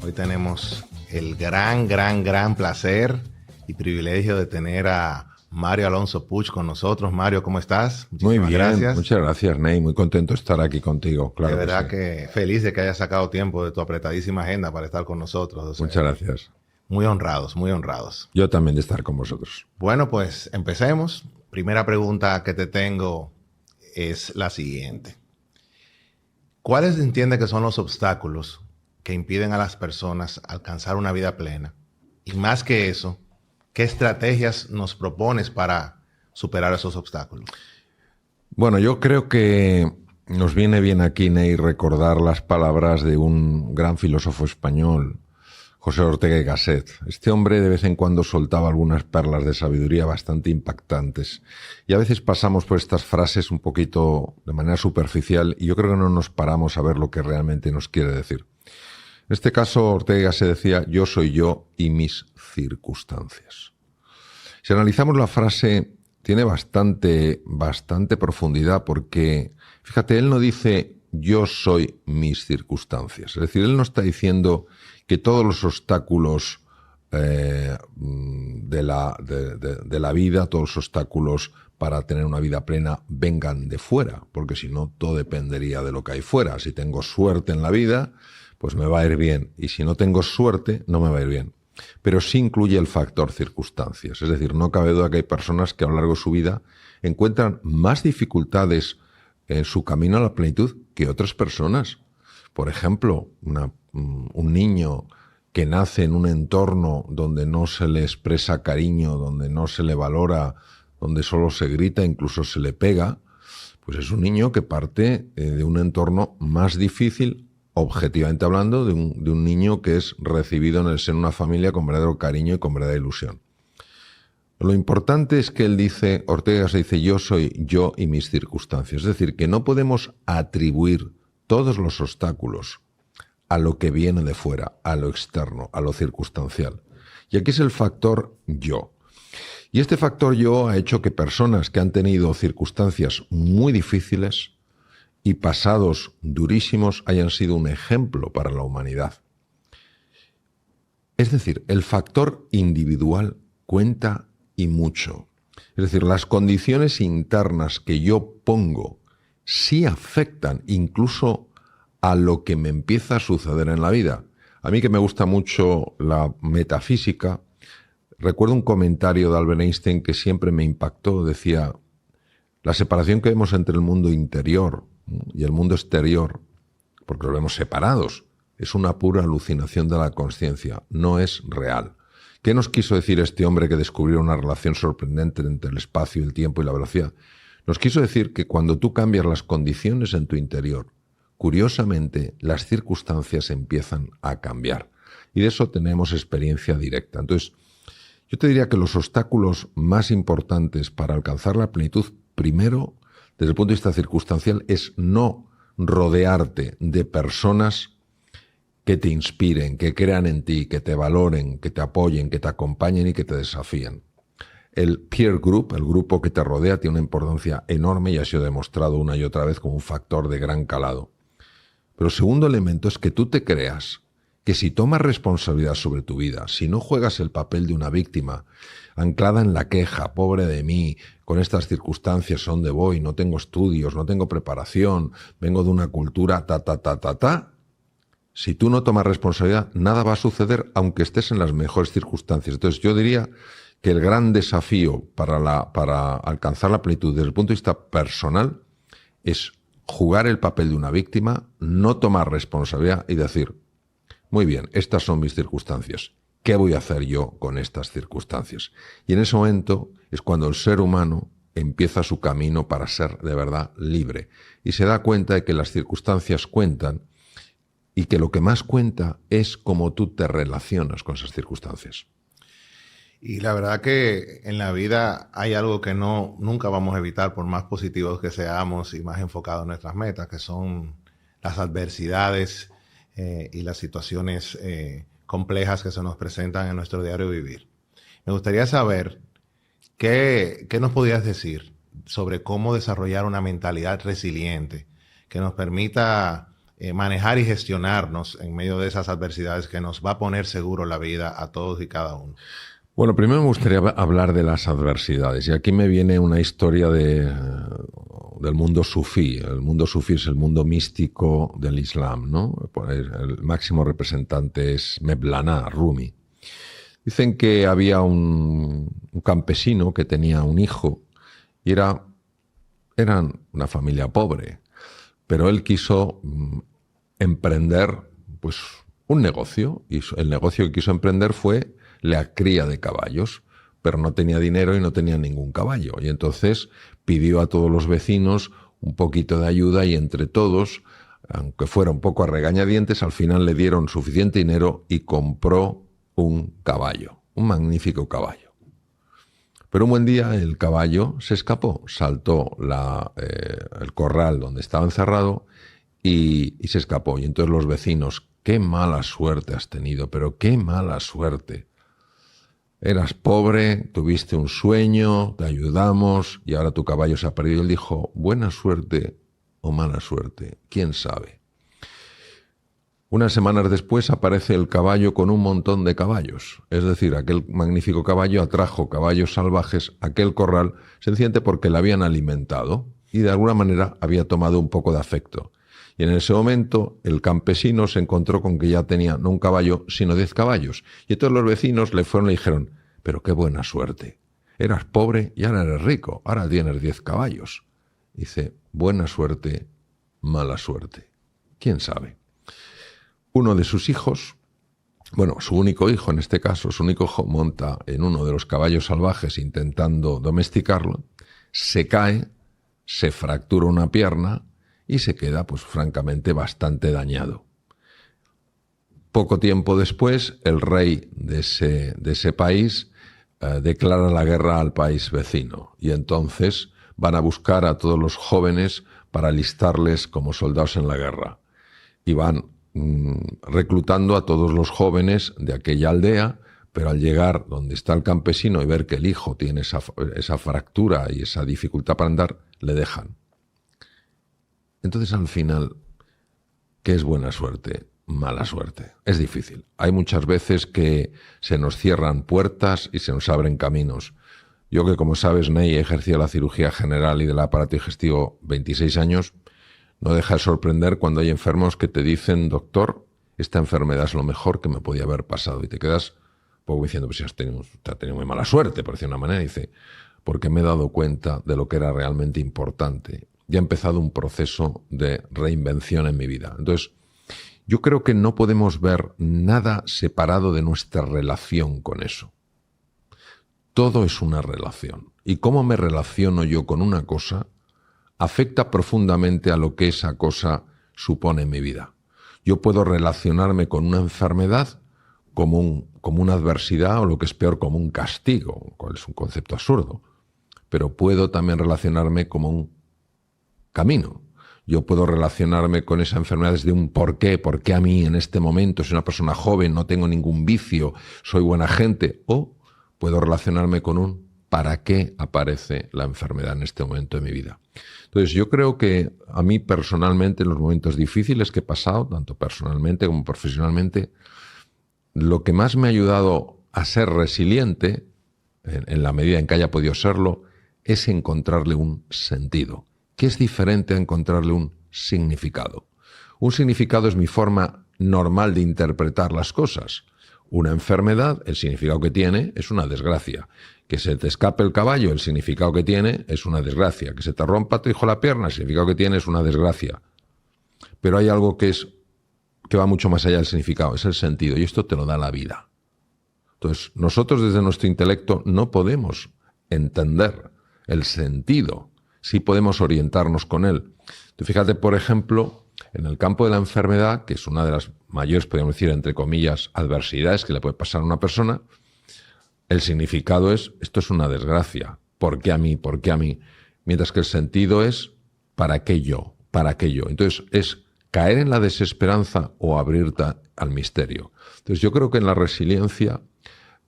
Hoy tenemos el gran placer y privilegio de tener a Mario Alonso Puig con nosotros. Mario, ¿cómo estás? Muy Muchísimas bien, gracias. muchas gracias, Ney. Muy contento de estar aquí contigo, De claro que sí. verdad que feliz de que hayas sacado tiempo de tu apretadísima agenda para estar con nosotros. O sea, Muchas gracias. muy honrados, muy honrados. Yo también de estar con vosotros. Bueno, pues empecemos. Primera pregunta que te tengo es la siguiente. ¿Cuáles entiende que son los obstáculos que impiden a las personas alcanzar una vida plena? Y más que eso, ¿qué estrategias nos propones para superar esos obstáculos? Bueno, yo creo que nos viene bien aquí, Ney, recordar las palabras de un gran filósofo español, José Ortega y Gasset. Este hombre de vez en cuando soltaba algunas perlas de sabiduría bastante impactantes. Y a veces pasamos por estas frases un poquito de manera superficial y yo creo que no nos paramos a ver lo que realmente nos quiere decir. En este caso, Ortega se decía, yo soy yo y mis circunstancias. Si analizamos la frase, tiene bastante profundidad porque, fíjate, él no dice yo soy mis circunstancias. Es decir, él no está diciendo que todos los obstáculos de la vida, todos los obstáculos para tener una vida plena vengan de fuera, porque si no, todo dependería de lo que hay fuera. Si tengo suerte en la vida, pues me va a ir bien. Y si no tengo suerte, no me va a ir bien. Pero sí incluye el factor circunstancias. Es decir, no cabe duda que hay personas que a lo largo de su vida encuentran más dificultades en su camino a la plenitud que otras personas. Por ejemplo, un niño que nace en un entorno donde no se le expresa cariño, donde no se le valora, donde solo se grita, incluso se le pega, pues es un niño que parte de un entorno más difícil, objetivamente hablando, de un niño que es recibido en el seno de una familia con verdadero cariño y con verdadera ilusión. Lo importante es que él dice, Ortega se dice, yo soy yo y mis circunstancias. Es decir, que no podemos atribuir todos los obstáculos a lo que viene de fuera, a lo externo, a lo circunstancial. Y aquí es el factor yo. Y este factor yo ha hecho que personas que han tenido circunstancias muy difíciles y pasados durísimos hayan sido un ejemplo para la humanidad. Es decir, el factor individual cuenta y mucho. Es decir, las condiciones internas que yo pongo sí afectan incluso a lo que me empieza a suceder en la vida. A mí que me gusta mucho la metafísica, recuerdo un comentario de Albert Einstein que siempre me impactó. Decía, la separación que vemos entre el mundo interior y el mundo exterior, porque lo vemos separados, es una pura alucinación de la consciencia, no es real. ¿Qué nos quiso decir este hombre que descubrió una relación sorprendente entre el espacio, el tiempo y la velocidad? Nos quiso decir que cuando tú cambias las condiciones en tu interior, curiosamente las circunstancias empiezan a cambiar. Y de eso tenemos experiencia directa. Entonces, yo te diría que los obstáculos más importantes para alcanzar la plenitud, primero, desde el punto de vista circunstancial, es no rodearte de personas que te inspiren, que crean en ti, que te valoren, que te apoyen, que te acompañen y que te desafíen. El peer group, el grupo que te rodea, tiene una importancia enorme y ha sido demostrado una y otra vez como un factor de gran calado. Pero el segundo elemento es que tú te creas que si tomas responsabilidad sobre tu vida, si no juegas el papel de una víctima, anclada en la queja, pobre de mí, con estas circunstancias, ¿a dónde voy? No tengo estudios, no tengo preparación, vengo de una cultura si tú no tomas responsabilidad, nada va a suceder aunque estés en las mejores circunstancias. Entonces yo diría que el gran desafío para alcanzar la plenitud desde el punto de vista personal es jugar el papel de una víctima, no tomar responsabilidad y decir, muy bien, estas son mis circunstancias. ¿Qué voy a hacer yo con estas circunstancias? Y en ese momento es cuando el ser humano empieza su camino para ser de verdad libre y se da cuenta de que las circunstancias cuentan y que lo que más cuenta es cómo tú te relacionas con esas circunstancias. Y la verdad que en la vida hay algo que nunca vamos a evitar, por más positivos que seamos y más enfocados en nuestras metas, que son las adversidades y las situaciones complejas que se nos presentan en nuestro diario vivir. Me gustaría saber qué nos podrías decir sobre cómo desarrollar una mentalidad resiliente que nos permita manejar y gestionarnos en medio de esas adversidades que nos va a poner seguro la vida a todos y cada uno. Bueno, primero me gustaría hablar de las adversidades. Y aquí me viene una historia del mundo sufí. El mundo sufí es el mundo místico del Islam, ¿no? El máximo representante es Mevlana, Rumi. Dicen que había un campesino que tenía un hijo y eran una familia pobre, pero él quiso emprender pues, un negocio, y el negocio que quiso emprender fue la cría de caballos, pero no tenía dinero y no tenía ningún caballo. Y entonces pidió a todos los vecinos un poquito de ayuda y entre todos, aunque fuera un poco a regañadientes, al final le dieron suficiente dinero y compró un caballo, un magnífico caballo. Pero un buen día el caballo se escapó, saltó el corral donde estaba encerrado y se escapó. Y entonces los vecinos, qué mala suerte has tenido, pero qué mala suerte. Eras pobre, tuviste un sueño, te ayudamos y ahora tu caballo se ha perdido. Y él dijo, buena suerte o mala suerte, quién sabe. Unas semanas después aparece el caballo con un montón de caballos. Es decir, aquel magnífico caballo atrajo caballos salvajes a aquel corral sencillamente porque le habían alimentado y de alguna manera había tomado un poco de afecto. Y en ese momento el campesino se encontró con que ya tenía no un caballo, sino 10 caballos. Y todos los vecinos le fueron y le dijeron, pero qué buena suerte. Eras pobre y ahora eres rico, ahora tienes 10 caballos. Dice, buena suerte, mala suerte. ¿Quién sabe? Uno de sus hijos, bueno, su único hijo en este caso, su único hijo monta en uno de los caballos salvajes intentando domesticarlo, se cae, se fractura una pierna y se queda, pues francamente, bastante dañado. Poco tiempo después, el rey de ese país declara la guerra al país vecino y entonces van a buscar a todos los jóvenes para alistarles como soldados en la guerra. Y van reclutando a todos los jóvenes de aquella aldea, pero al llegar donde está el campesino y ver que el hijo tiene esa fractura y esa dificultad para andar, le dejan. Entonces, al final, ¿qué es buena suerte? Mala suerte. Es difícil. Hay muchas veces que se nos cierran puertas y se nos abren caminos. Yo que, como sabes, Ney, he ejercido la cirugía general y del aparato digestivo 26 años, no deja de sorprender cuando hay enfermos que te dicen, doctor, esta enfermedad es lo mejor que me podía haber pasado. Y te quedas un poco diciendo, pues si has tenido muy mala suerte, por decir una manera. Y dice, porque me he dado cuenta de lo que era realmente importante. Ya ha empezado un proceso de reinvención en mi vida. Entonces, yo creo que no podemos ver nada separado de nuestra relación con eso. Todo es una relación. Y cómo me relaciono yo con una cosa afecta profundamente a lo que esa cosa supone en mi vida. Yo puedo relacionarme con una enfermedad como una adversidad o lo que es peor, como un castigo, cual es un concepto absurdo. Pero puedo también relacionarme como un camino. Yo puedo relacionarme con esa enfermedad desde un por qué a mí en este momento, soy una persona joven, no tengo ningún vicio, soy buena gente, o puedo relacionarme con un para qué aparece la enfermedad en este momento de mi vida. Entonces yo creo que a mí personalmente en los momentos difíciles que he pasado, tanto personalmente como profesionalmente, lo que más me ha ayudado a ser resiliente, en la medida en que haya podido serlo, es encontrarle un sentido, que es diferente a encontrarle un significado. Un significado es mi forma normal de interpretar las cosas. Una enfermedad, el significado que tiene es una desgracia. Que se te escape el caballo, el significado que tiene es una desgracia. Que se te rompa tu hijo la pierna, el significado que tiene es una desgracia. Pero hay algo que va mucho más allá del significado, es el sentido, y esto te lo da la vida. Entonces, nosotros desde nuestro intelecto no podemos entender el sentido, sí podemos orientarnos con él. Tú fíjate, por ejemplo, en el campo de la enfermedad, que es una de las mayores, podríamos decir, entre comillas, adversidades que le puede pasar a una persona, el significado es, esto es una desgracia, ¿por qué a mí? ¿Por qué a mí? Mientras que el sentido es, ¿para qué yo? ¿Para qué yo? Entonces, es caer en la desesperanza o abrirte al misterio. Entonces, yo creo que en la resiliencia,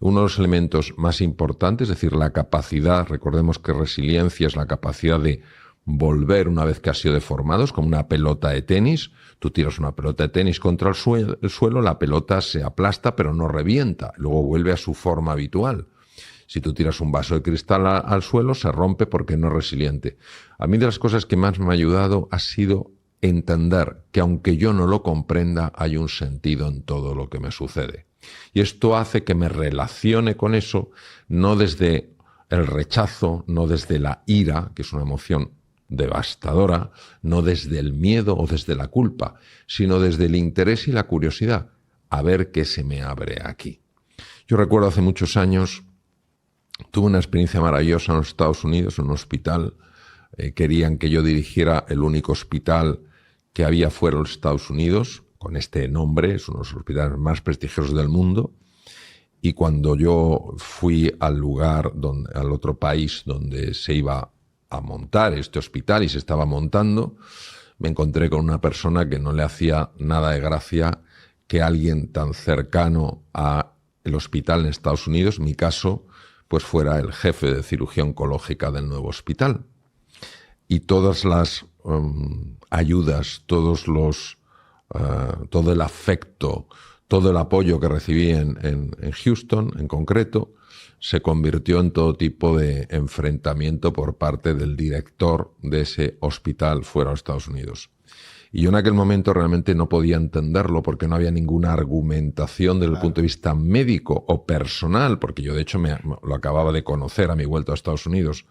uno de los elementos más importantes, es decir, la capacidad, recordemos que resiliencia es la capacidad de volver una vez que ha sido deformado. Es como una pelota de tenis. Tú tiras una pelota de tenis contra el suelo, la pelota se aplasta pero no revienta, luego vuelve a su forma habitual. Si tú tiras un vaso de cristal al suelo, se rompe porque no es resiliente. A mí de las cosas que más me ha ayudado ha sido entender que aunque yo no lo comprenda, hay un sentido en todo lo que me sucede. Y esto hace que me relacione con eso, no desde el rechazo, no desde la ira, que es una emoción devastadora, no desde el miedo o desde la culpa, sino desde el interés y la curiosidad, a ver qué se me abre aquí. Yo recuerdo hace muchos años, tuve una experiencia maravillosa en los Estados Unidos, en un hospital. Querían que yo dirigiera el único hospital que había fuera de los Estados Unidos, con este nombre, es uno de los hospitales más prestigiosos del mundo. Y cuando yo fui al lugar, al otro país donde se iba a montar este hospital y se estaba montando, me encontré con una persona que no le hacía nada de gracia que alguien tan cercano al hospital en Estados Unidos, en mi caso, pues fuera el jefe de cirugía oncológica del nuevo hospital. Y todas las ayudas, todo el afecto, todo el apoyo que recibí en Houston, en concreto, se convirtió en todo tipo de enfrentamiento por parte del director de ese hospital fuera de Estados Unidos. Y yo en aquel momento realmente no podía entenderlo porque no había ninguna argumentación desde el punto de vista médico o personal, porque yo de hecho lo acababa de conocer a mi vuelta a Estados Unidos.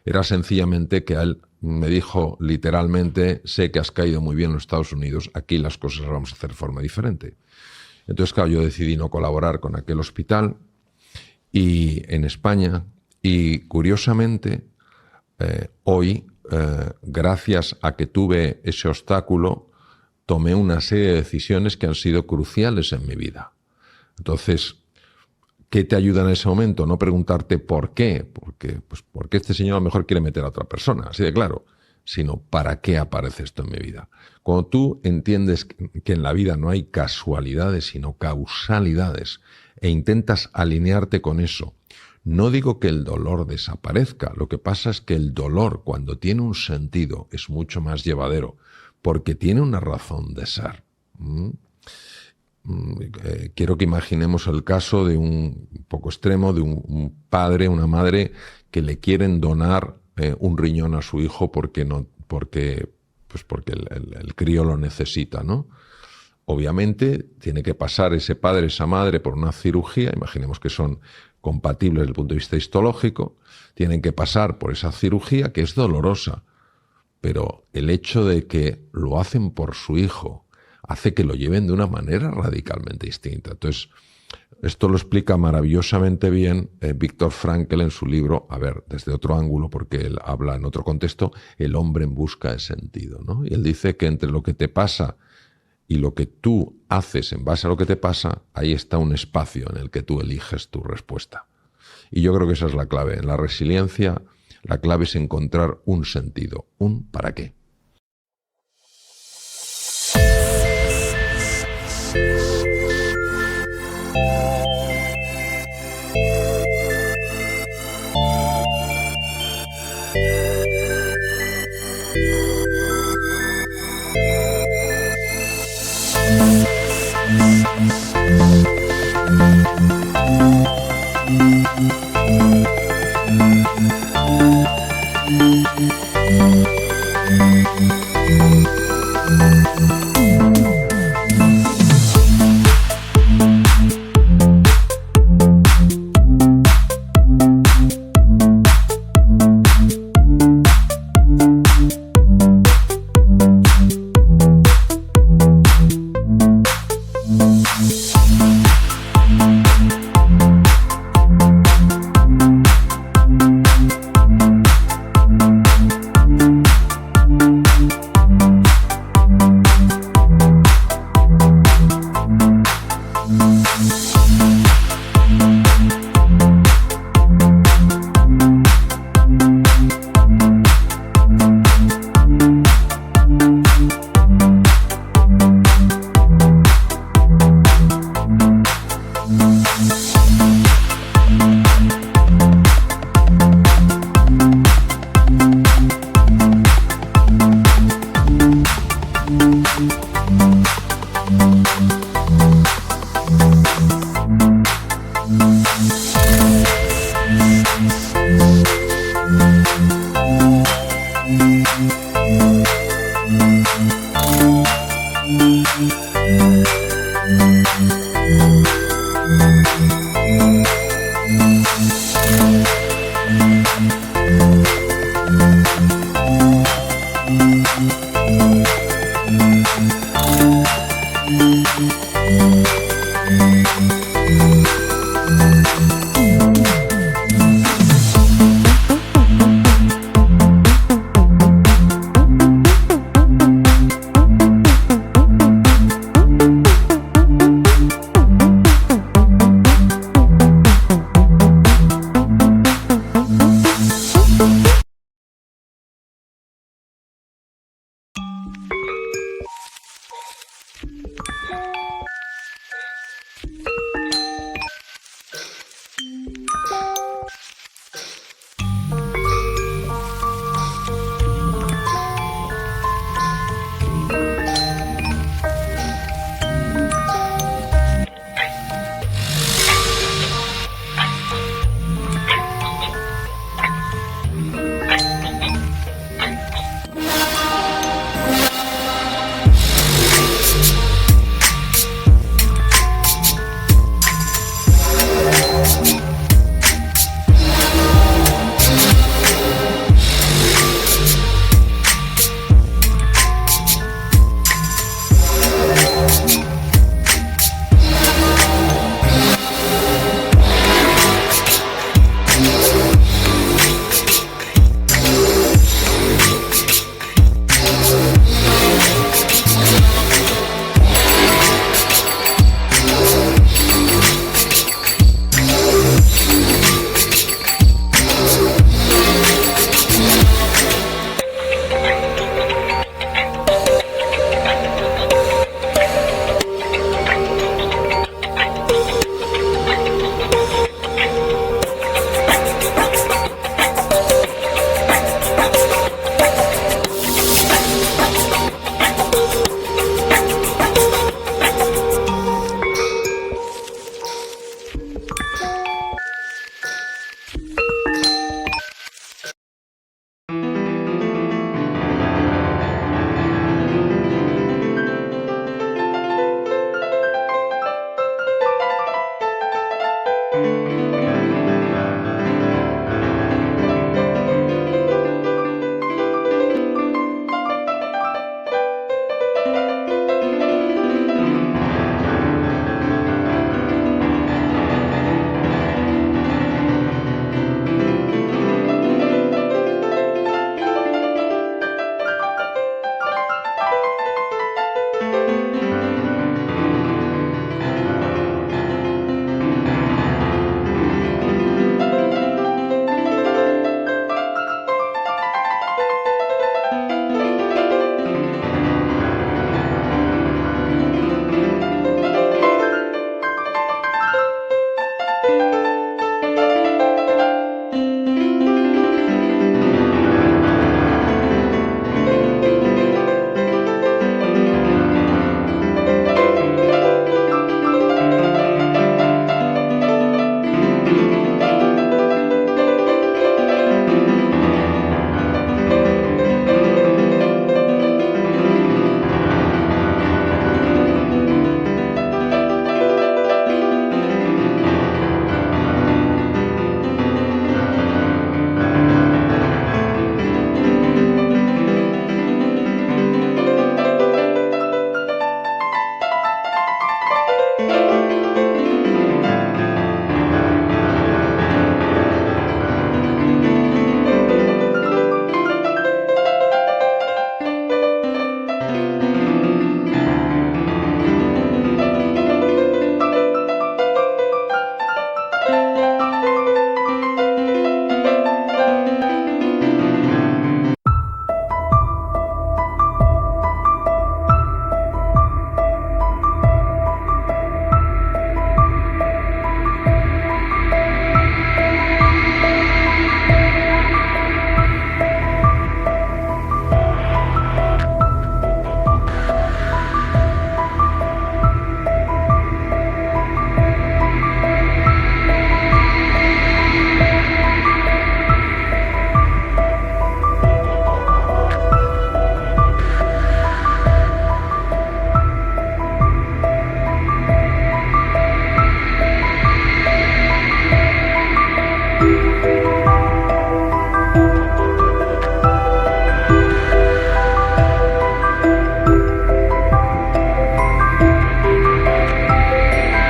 Era sencillamente que a él me dijo literalmente: sé que has caído muy bien en los Estados Unidos, aquí las cosas las vamos a hacer de forma diferente. Entonces, claro, yo decidí no colaborar con aquel hospital y en España, y curiosamente, hoy, gracias a que tuve ese obstáculo, tomé una serie de decisiones que han sido cruciales en mi vida. Entonces, ¿qué te ayuda en ese momento? No preguntarte por qué, porque este señor a lo mejor quiere meter a otra persona, así de claro, sino ¿para qué aparece esto en mi vida? Cuando tú entiendes que en la vida no hay casualidades, sino causalidades, e intentas alinearte con eso, no digo que el dolor desaparezca, lo que pasa es que el dolor, cuando tiene un sentido, es mucho más llevadero, porque tiene una razón de ser. Quiero que imaginemos el caso de un poco extremo, de un padre, una madre, que le quieren donar un riñón a su hijo porque el crío lo necesita, ¿no? Obviamente tiene que pasar ese padre, esa madre por una cirugía, imaginemos que son compatibles desde el punto de vista histológico, tienen que pasar por esa cirugía que es dolorosa, pero el hecho de que lo hacen por su hijo hace que lo lleven de una manera radicalmente distinta. Entonces, esto lo explica maravillosamente bien Viktor Frankl en su libro, a ver, desde otro ángulo, porque él habla en otro contexto, El hombre en busca de sentido, ¿no? Y él dice que entre lo que te pasa y lo que tú haces en base a lo que te pasa, ahí está un espacio en el que tú eliges tu respuesta. Y yo creo que esa es la clave. En la resiliencia, la clave es encontrar un sentido, un para qué.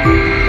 Bye.